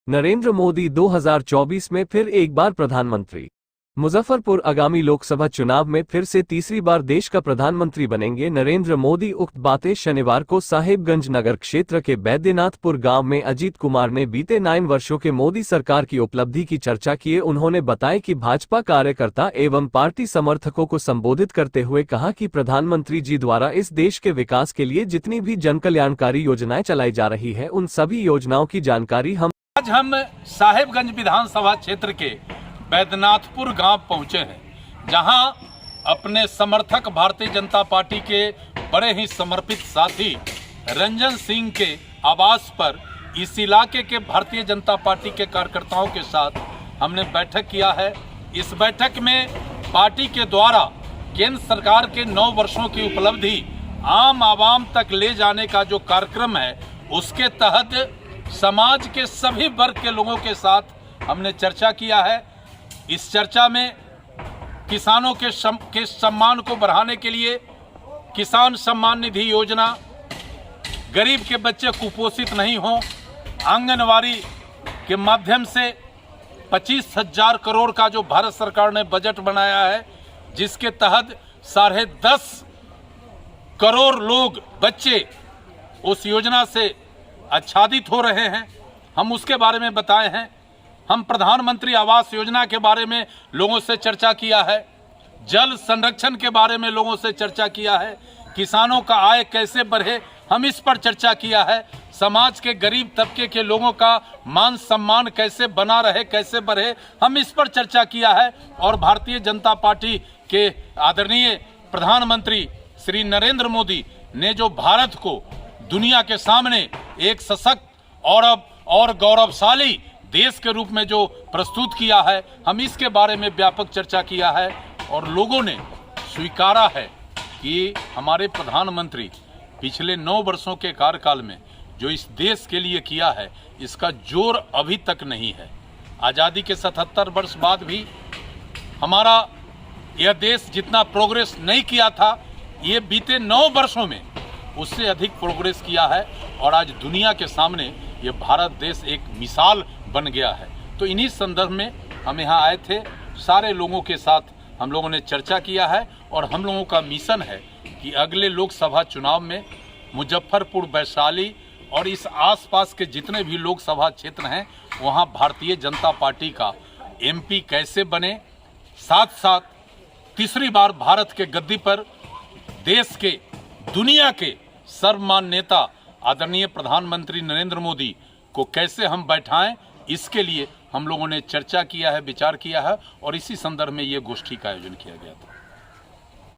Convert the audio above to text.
नरेंद्र मोदी 2024 में फिर एक बार प्रधानमंत्री। मुजफ्फरपुर आगामी लोकसभा चुनाव में फिर से तीसरी बार देश का प्रधानमंत्री बनेंगे नरेंद्र मोदी। उक्त बातें शनिवार को साहेबगंज नगर क्षेत्र के बैद्यनाथपुर गांव में अजीत कुमार ने बीते 9 वर्षों के मोदी सरकार की उपलब्धि की चर्चा किए। उन्होंने बताया कि भाजपा कार्यकर्ता एवं पार्टी समर्थकों को संबोधित करते हुए कहा कि प्रधानमंत्री जी द्वारा इस देश के विकास के लिए जितनी भी जनकल्याणकारी योजनाएं चलाई जा रही है उन सभी योजनाओं की जानकारी आज हम साहेबगंज विधानसभा क्षेत्र के बैद्यनाथपुर गांव पहुंचे हैं, जहां अपने समर्थक भारतीय जनता पार्टी के बड़े ही समर्पित साथी रंजन सिंह के आवास पर इस इलाके के भारतीय जनता पार्टी के कार्यकर्ताओं के साथ हमने बैठक किया है। इस बैठक में पार्टी के द्वारा केंद्र सरकार के 9 वर्षों की उपलब्धि आम आवाम तक ले जाने का जो कार्यक्रम है, उसके तहत समाज के सभी वर्ग के लोगों के साथ हमने चर्चा किया है। इस चर्चा में किसानों के सम्मान को बढ़ाने के लिए किसान सम्मान निधि योजना, गरीब के बच्चे कुपोषित नहीं हों, आंगनवाड़ी के माध्यम से 25,000 करोड़ का जो भारत सरकार ने बजट बनाया है, जिसके तहत 10.5 करोड़ लोग बच्चे उस योजना से आच्छादित हो रहे हैं, हम उसके बारे में बताए हैं। हम प्रधानमंत्री आवास योजना के बारे में लोगों से चर्चा किया है, जल संरक्षण के बारे में लोगों से चर्चा किया है, किसानों का आय कैसे बढ़े हम इस पर चर्चा किया है, समाज के गरीब तबके के लोगों का मान सम्मान कैसे बना रहे, कैसे बढ़े, हम इस पर चर्चा किया है। और भारतीय जनता पार्टी के आदरणीय प्रधानमंत्री श्री नरेंद्र मोदी ने जो भारत को दुनिया के सामने एक सशक्त और गौरवशाली देश के रूप में जो प्रस्तुत किया है, हम इसके बारे में व्यापक चर्चा किया है। और लोगों ने स्वीकारा है कि हमारे प्रधानमंत्री पिछले 9 वर्षों के कार्यकाल में जो इस देश के लिए किया है, इसका जोर अभी तक नहीं है। आज़ादी के 77 वर्ष बाद भी हमारा यह देश जितना प्रोग्रेस नहीं किया था, ये बीते 9 वर्षों में उससे अधिक प्रोग्रेस किया है। और आज दुनिया के सामने ये भारत देश एक मिसाल बन गया है। तो इन्हीं संदर्भ में हम यहाँ आए थे, सारे लोगों के साथ हम लोगों ने चर्चा किया है। और हम लोगों का मिशन है कि अगले लोकसभा चुनाव में मुजफ्फरपुर, वैशाली और इस आसपास के जितने भी लोकसभा क्षेत्र हैं, वहाँ भारतीय जनता पार्टी का MP कैसे बने, साथ साथ तीसरी बार भारत के गद्दी पर देश के, दुनिया के सर्वमान्य नेता आदरणीय प्रधानमंत्री नरेंद्र मोदी को कैसे हम बैठाएं, इसके लिए हम लोगों ने चर्चा किया है, विचार किया है। और इसी संदर्भ में ये गोष्ठी का आयोजन किया गया था।